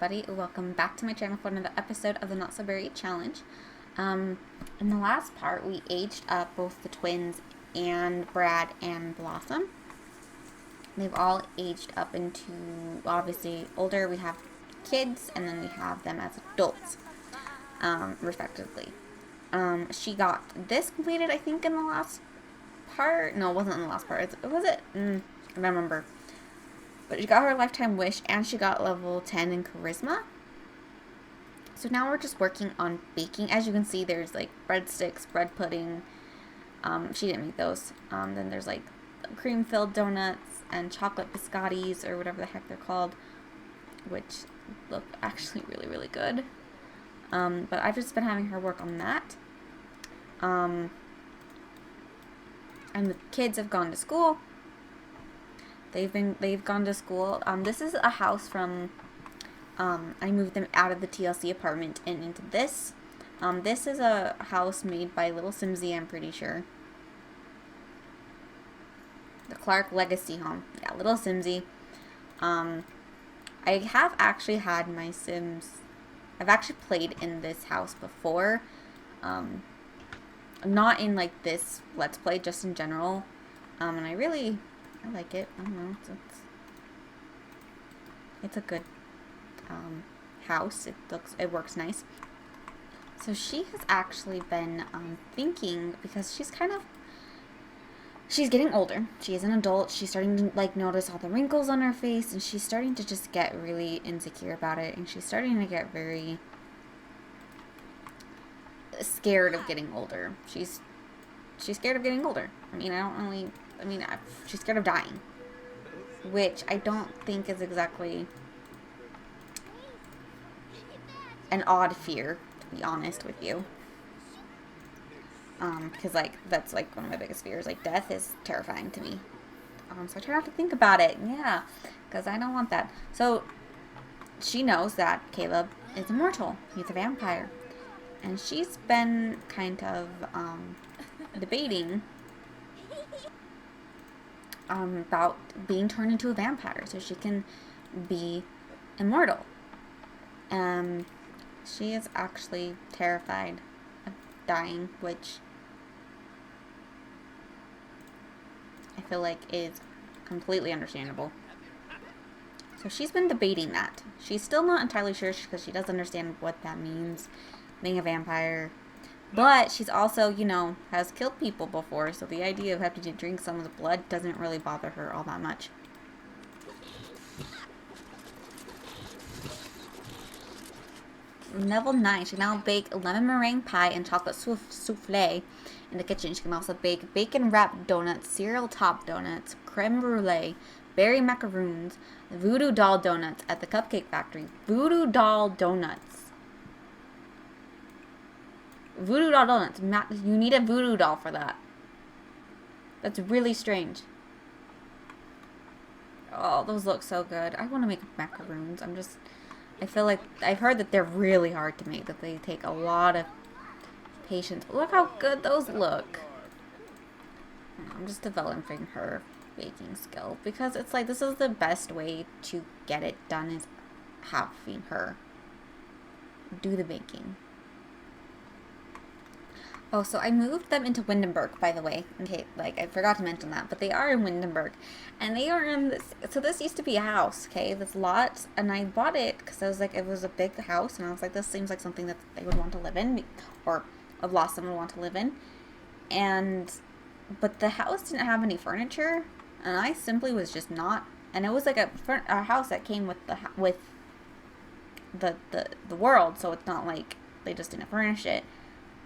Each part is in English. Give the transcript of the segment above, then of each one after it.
everybody, welcome back to my channel for another episode of the Not So Berry Challenge. In the last part, we aged up both the twins and Brad and Blossom. They've all aged up into, obviously, older. We have kids, and then we have them as adults, respectively. She got this completed, I think, in the last part. No, it wasn't in the last part. Was it? I don't remember. But she got her lifetime wish, and she got level 10 in charisma. So now we're just working on baking. As you can see, there's like breadsticks, bread pudding. She didn't make those. Then there's like cream-filled donuts and chocolate biscottis, or whatever the heck they're called, which look actually really, really good. But I've just been having her work on that. And the kids have gone to school. They've gone to school. This is a house from, I moved them out of the TLC apartment and into this. This is a house made by Little Simsy, I'm pretty sure. The Clark Legacy home. Yeah, Little Simsy. I have actually had my Sims, I've actually played in this house before. Not in like this Let's Play, just in general. And I like it. I don't know. It's a good house. It works nice. So she has actually been thinking, because she's getting older. She is an adult. She's starting to like notice all the wrinkles on her face, and she's starting to just get really insecure about it, and she's starting to get very scared of getting older. She's scared of getting older. She's scared of dying, which I don't think is exactly an odd fear, to be honest with you. Because like that's like one of my biggest fears. Like death is terrifying to me. So I try not to think about it. Yeah, because I don't want that. So she knows that Caleb is immortal. He's a vampire, and she's been kind of debating about being turned into a vampire so she can be immortal. She is actually terrified of dying, which I feel like is completely understandable. So she's been debating that. She's still not entirely sure, because she doesn't understand what that means, being a vampire. But she's also, you know, has killed people before, so the idea of having to drink someone's blood doesn't really bother her all that much. Level 9, she can now bake lemon meringue pie and chocolate souffle in the kitchen. She can also bake bacon wrapped donuts, cereal top donuts, creme brulee, berry macaroons, voodoo doll donuts at the Cupcake Factory. Voodoo doll donuts. Voodoo doll donuts. You need a voodoo doll for that. That's really strange. Oh, those look so good. I want to make macaroons. I feel like I've heard that they're really hard to make, that they take a lot of patience. Look how good those look. I'm just developing her baking skill, because it's like, this is the best way to get it done, is having her do the baking. Oh, so I moved them into Windenburg, by the way. Okay, like, I forgot to mention that. But they are in Windenburg. And they are in this... So this used to be a house, okay? This lot. And I bought it because I was like, it was a big house. And I was like, this seems like something that they would want to live in. Or a Blossom would want to live in. But the house didn't have any furniture. And I simply was just not... And it was like a house that came with the world. So it's not like they just didn't furnish it.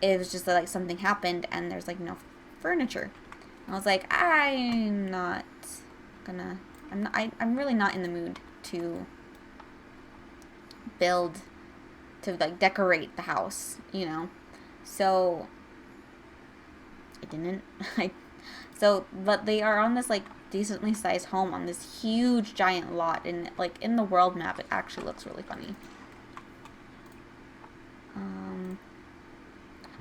It was just that, like, something happened and there's like no furniture. And I was like, I'm really not in the mood to like decorate the house, you know. So I didn't. But they are on this like decently sized home on this huge giant lot, and like in the world map it actually looks really funny.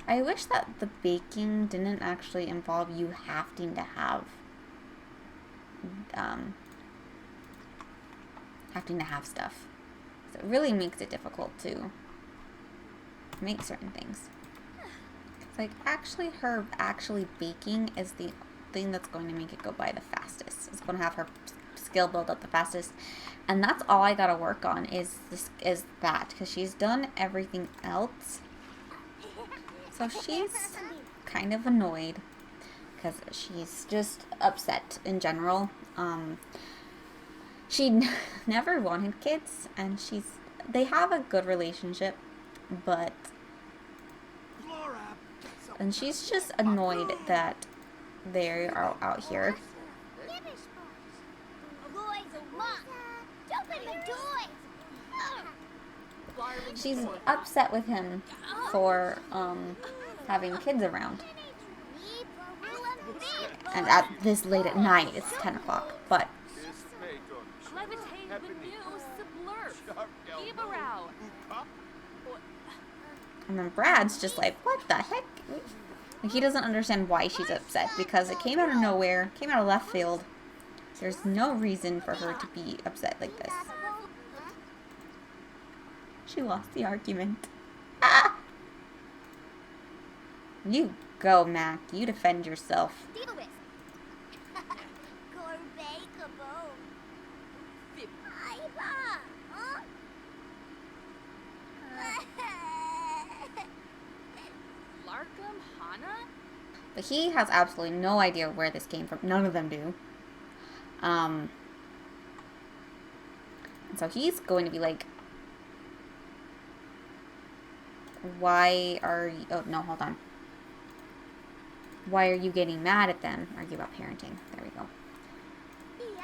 I wish that the baking didn't actually involve you having to have stuff. So it really makes it difficult to make certain things. It's like her actually baking is the thing that's going to make it go by the fastest. It's going to have her skill build up the fastest. And that's all I gotta work on is that, because she's done everything else. So she's kind of annoyed because she's just upset in general. She never wanted kids, and they have a good relationship, but and she's just annoyed that they are out here. She's upset with him for having kids around. And at this late at night, it's 10 o'clock, but and then Brad's just like, what the heck? Like, he doesn't understand why she's upset, because it came out of nowhere, came out of left field. There's no reason for her to be upset like this. She lost the argument. Ah! You go, Mac. You defend yourself. But he has absolutely no idea where this came from. None of them do. And so he's going to be like, why are you... Oh, no, hold on. Why are you getting mad at them? Argue about parenting. There we go.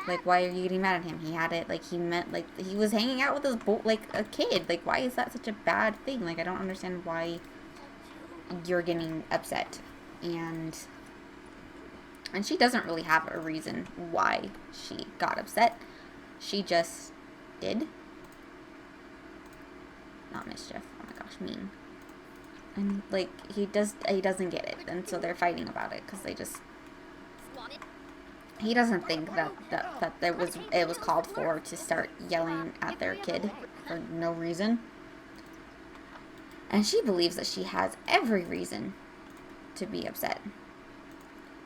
Like, why are you getting mad at him? He had it, like, he meant, like, he was hanging out with his like, a kid. Like, why is that such a bad thing? Like, I don't understand why you're getting upset. And she doesn't really have a reason why she got upset. She just did. Not mischief. Oh my gosh, mean. And, like, he doesn't get it. And so they're fighting about it, because they just... He doesn't think that it was called for to start yelling at their kid for no reason. And she believes that she has every reason to be upset.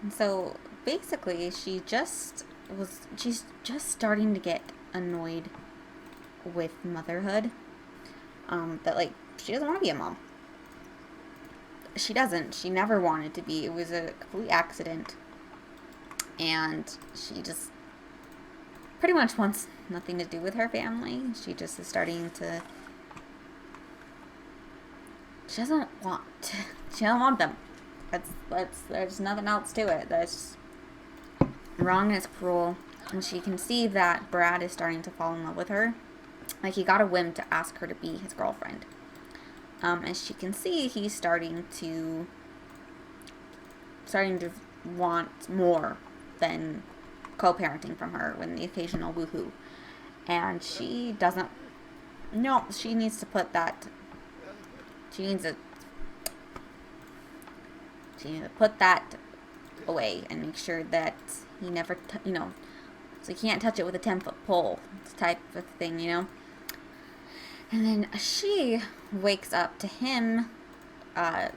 And so basically she's just starting to get annoyed with motherhood. That, like, she doesn't want to be a mom. She doesn't. She never wanted to be. It was a complete accident. And she just pretty much wants nothing to do with her family. She just is starting to... She doesn't want them. There's nothing else to it. That's wrong and it's cruel. And she can see that Brad is starting to fall in love with her. Like, he got a whim to ask her to be his girlfriend. And she can see he's starting to want more than co-parenting from her, when the occasional woohoo. And she doesn't... No, she needs to put that... She needs to put that away and make sure that he never... so he can't touch it with a 10-foot pole type of thing, And then she wakes up to him. The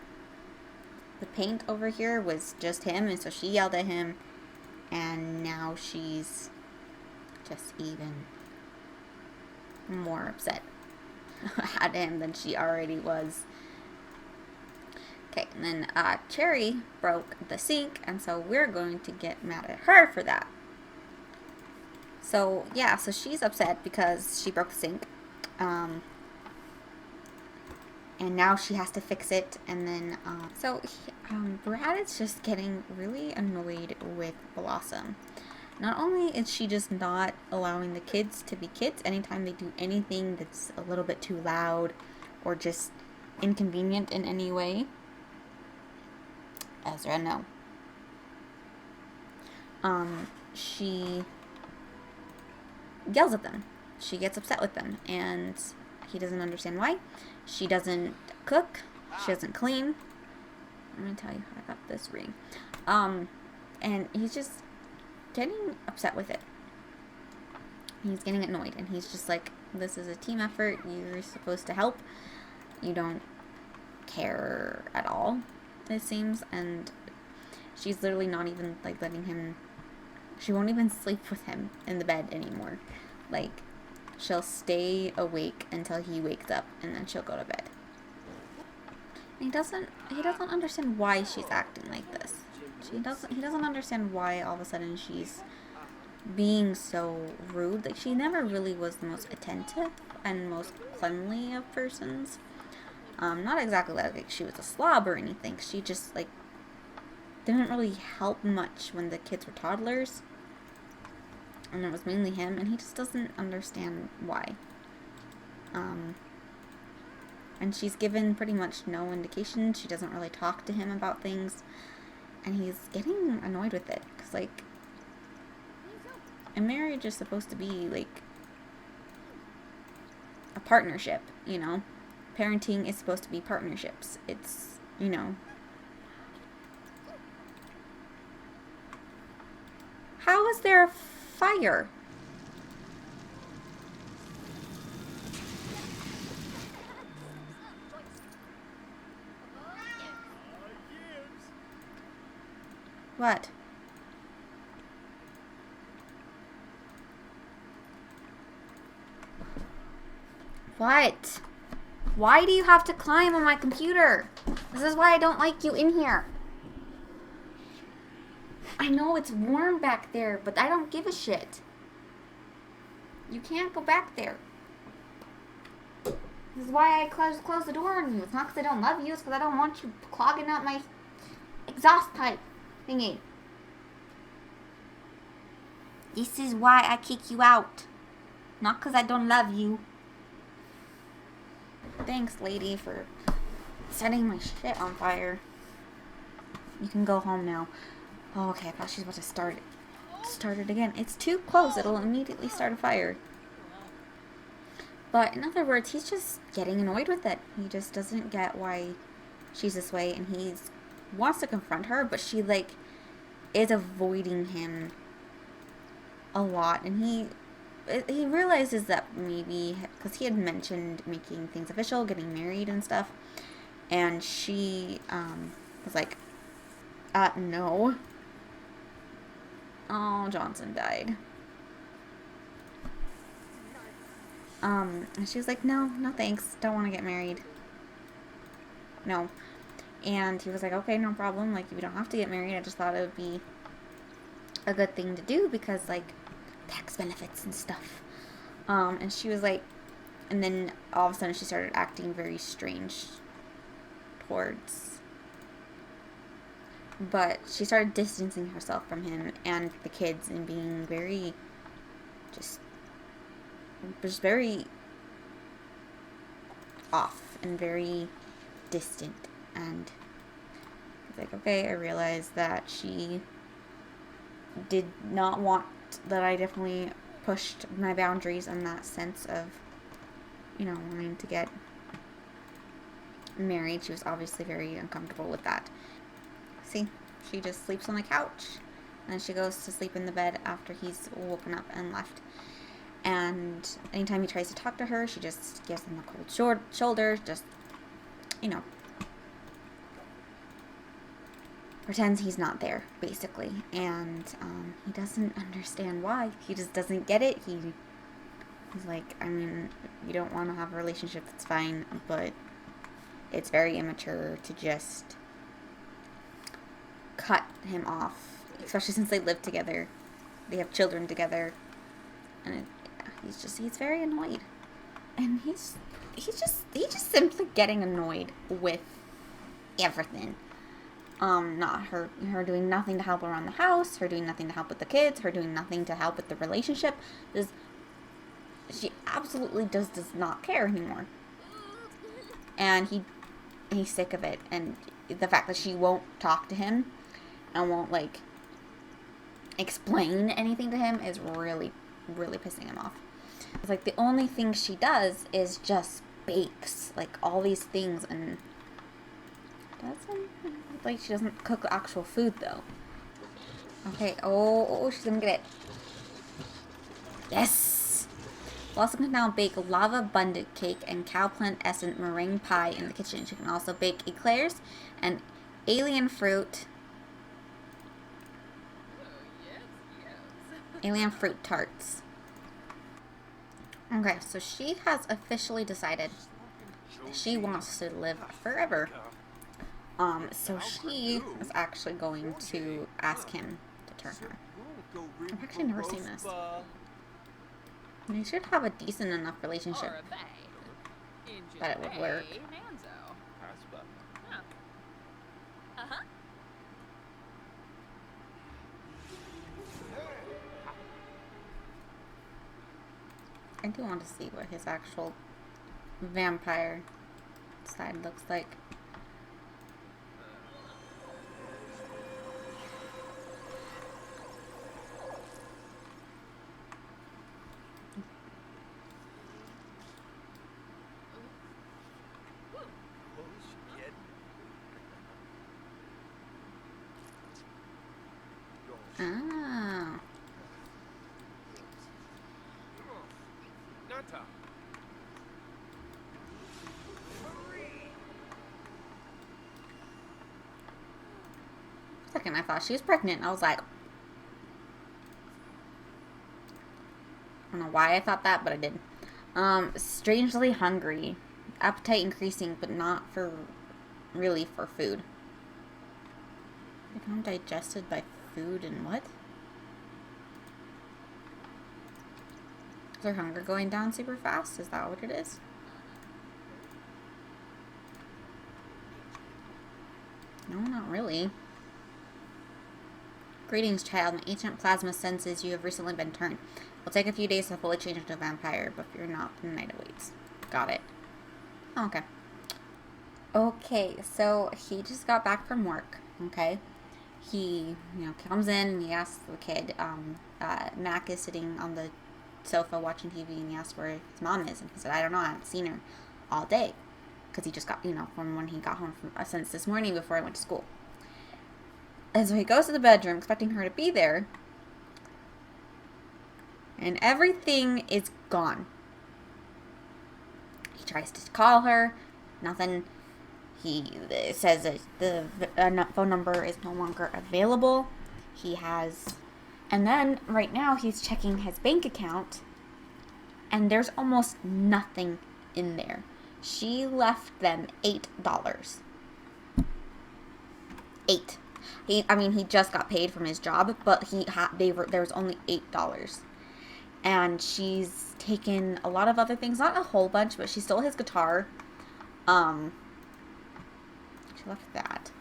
paint over here was just him, and so she yelled at him. And now she's just even more upset at him than she already was. Okay, and then Cherry broke the sink, and so we're going to get mad at her for that. So, yeah, so she's upset because she broke the sink. And now she has to fix it, and then, Brad is just getting really annoyed with Blossom. Not only is she just not allowing the kids to be kids anytime they do anything that's a little bit too loud or just inconvenient in any way. Ezra, no. She yells at them. She gets upset with them, and he doesn't understand why. She doesn't cook. She doesn't clean. I'm going to tell you how I got this ring. And he's just getting upset with it. He's getting annoyed, and he's just like, This is a team effort. You're supposed to help. You don't care at all, it seems. And she's literally not even, like, letting him... She won't even sleep with him in the bed anymore. Like, she'll stay awake until he wakes up, and then she'll go to bed. And he doesn't understand why she's acting like this. He doesn't understand why all of a sudden she's being so rude. Like, she never really was the most attentive and most cleanly of persons. Not exactly like she was a slob or anything. She just, like, didn't really help much when the kids were toddlers. And it was mainly him, and he just doesn't understand why. And she's given pretty much no indication. She doesn't really talk to him about things. And he's getting annoyed with it. Because, like, a marriage is supposed to be, like, a partnership, you know? Parenting is supposed to be partnerships. It's, you know... How is there a fire? What? What? Why do you have to climb on my computer? This is why I don't like you in here. I know it's warm back there, but I don't give a shit. You can't go back there. This is why I close the door on you. It's not because I don't love you. It's because I don't want you clogging up my exhaust pipe thingy. This is why I kick you out. Not because I don't love you. Thanks, lady, for setting my shit on fire. You can go home now. Oh, okay, I thought she was about to start it again. It's too close. It'll immediately start a fire. But in other words, he's just getting annoyed with it. He just doesn't get why she's this way, and he wants to confront her, but she, like, is avoiding him a lot. And he realizes that maybe, because he had mentioned making things official, getting married and stuff, and she was like, no. Oh, Johnson died. And she was like, no thanks, don't want to get married. No. And he was like, okay, no problem, like, you don't have to get married, I just thought it would be a good thing to do because, like, tax benefits and stuff. And she was like, and then all of a sudden she started acting very strange towards, but she started distancing herself from him and the kids and being very, just very off and very distant. And he's like, okay, I realized that she did not want, that I definitely pushed my boundaries in that sense of, you know, wanting to get married. She was obviously very uncomfortable with that. See, she just sleeps on the couch, and then she goes to sleep in the bed after he's woken up and left. And anytime he tries to talk to her, she just gives him a cold shoulder, just, you know, pretends he's not there, basically. And he doesn't understand why. He just doesn't get it. He's like, I mean, you don't want to have a relationship, that's fine, but it's very immature to just cut him off, especially since they live together. They have children together. And he's very annoyed. And he's just simply getting annoyed with everything. Not her doing nothing to help around the house, her doing nothing to help with the kids, her doing nothing to help with the relationship. She absolutely does not care anymore. And he's sick of it. And the fact that she won't talk to him and won't, like, explain anything to him is really, really pissing him off. It's like the only thing she does is just bakes, like, all these things, and she doesn't cook actual food, though. Okay, oh, she's gonna get it. Yes! Blossom can now bake lava bundt cake and cowplant essence meringue pie in the kitchen. She can also bake eclairs and alien fruit tarts. Okay, so she has officially decided she wants to live forever. So she is actually going to ask him to turn her. I've actually never seen this. They should have a decent enough relationship that it would work. I do want to see what his actual vampire side looks like. Ah. For a second, I thought she was pregnant. I was like, I don't know why I thought that, but I did. Strangely hungry. Appetite increasing, but not really for food. Become digested by food and what? Is her hunger going down super fast? Is that what it is? No, not really. Greetings, child. My ancient plasma senses you have recently been turned. It will take a few days to fully change into a vampire, but fear not, the night awaits. Got it. Oh, okay. Okay, so he just got back from work, okay? He, comes in and he asks the kid, Mac is sitting on the sofa watching TV and he asks where his mom is, and he said, I don't know, I haven't seen her all day. Because he just got, from when he got home since this morning before I went to school. And so he goes to the bedroom expecting her to be there. And everything is gone. He tries to call her. Nothing. He says that the phone number is no longer available. And then right now he's checking his bank account. And there's almost nothing in there. She left them $8. He just got paid from his job, but there was only $8. And she's taken a lot of other things, not a whole bunch, but she stole his guitar. She left that.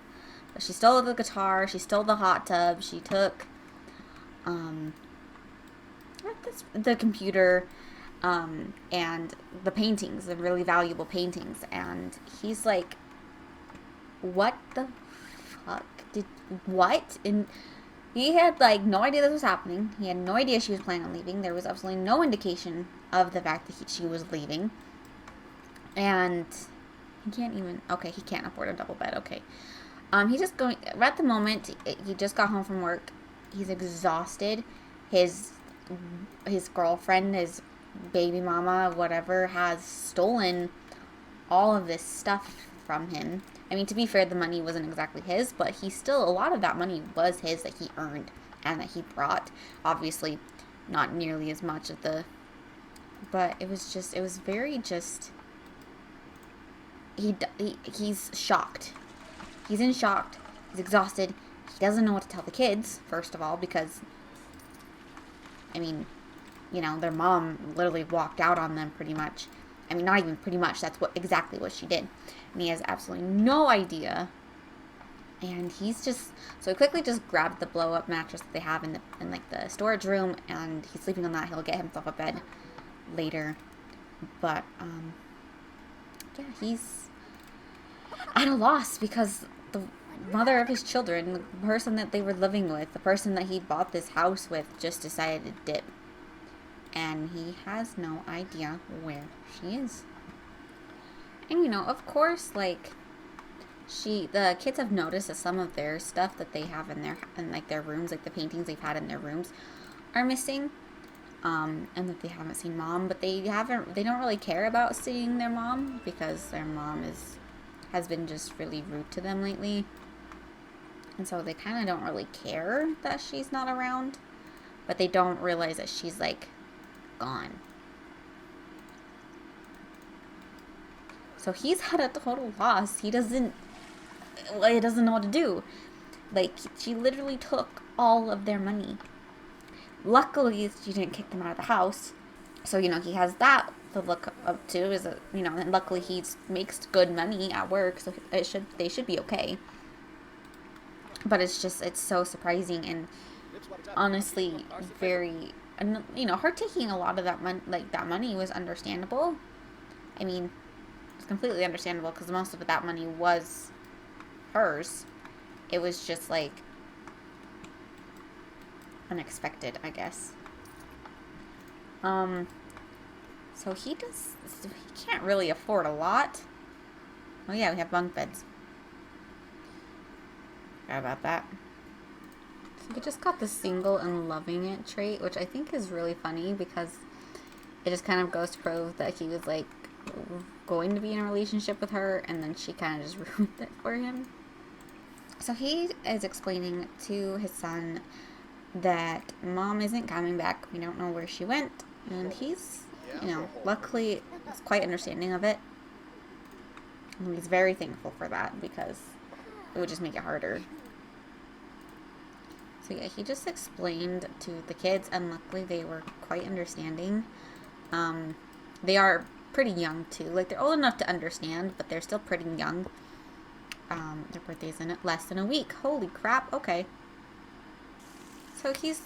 But she stole the guitar, she stole the hot tub, she took the computer, and the paintings, the really valuable paintings. And he's like, what the fuck? What? And he had, no idea this was happening. He had no idea she was planning on leaving. There was absolutely no indication of the fact that she was leaving. And he can't even... Okay, he can't afford a double bed. Okay. He's just going... At the moment, he just got home from work. He's exhausted. His girlfriend, his baby mama, whatever, has stolen all of this stuff from him. I mean, to be fair, the money wasn't exactly his, but a lot of that money was his that he earned and that he brought. Obviously, not nearly as much but it was very he's shocked. He's in shock. He's exhausted. He doesn't know what to tell the kids, first of all, because, their mom literally walked out on them pretty much. I mean, not even pretty much. That's exactly what she did. And he has absolutely no idea. And so he quickly just grabbed the blow-up mattress that they have in the storage room, and he's sleeping on that. He'll get himself a bed later. But, yeah, he's at a loss because the mother of his children, the person that they were living with, the person that he bought this house with, just decided to dip. And he has no idea where she is. And, of course, the kids have noticed that some of their stuff that they have in their rooms, like the paintings they've had in their rooms, are missing. and that they haven't seen mom, but they don't really care about seeing their mom because their mom has been just really rude to them lately. And so they kind of don't really care that she's not around, but they don't realize that she's like gone. So he's at a total loss. He doesn't know what to do. Like, she literally took all of their money. Luckily, she didn't kick them out of the house. So, he has that to look up to. And luckily he makes good money at work, so they should be okay. But it's so surprising and honestly very, her taking a lot of that money, that money was understandable. I mean, it's completely understandable because most of that money was hers. It was just unexpected, I guess. So he can't really afford a lot. Oh yeah, we have bunk beds. Forgot about that. So he just got the single and loving it trait, which I think is really funny because it just kind of goes to prove that he was going to be in a relationship with her, and then she kind of just ruined it for him. So he is explaining to his son that mom isn't coming back. We don't know where she went, and he's, luckily is quite understanding of it. And he's very thankful for that because it would just make it harder. So yeah, he just explained to the kids, and luckily they were quite understanding. They are pretty young too. They're old enough to understand, but they're still pretty young. Their birthday's in less than a week. Holy crap, okay. So he's,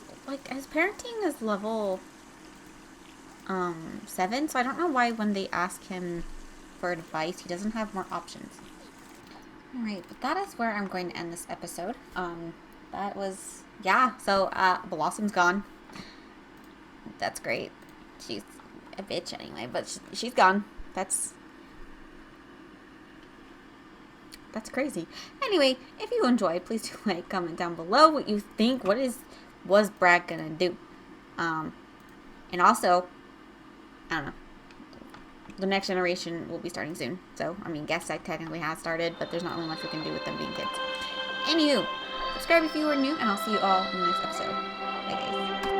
his parenting is level 7, so I don't know why when they ask him for advice, he doesn't have more options. Alright, but that is where I'm going to end this episode. That was, so, Blossom's gone. That's great. She's a bitch anyway, but she's gone. That's crazy. Anyway, if you enjoyed, please do comment down below what you think. Was Brad gonna do? And also, I don't know. The next generation will be starting soon. So, Guess that technically has started, but there's not really much we can do with them being kids. Anywho, subscribe if you are new, and I'll see you all in the next episode. Bye, guys.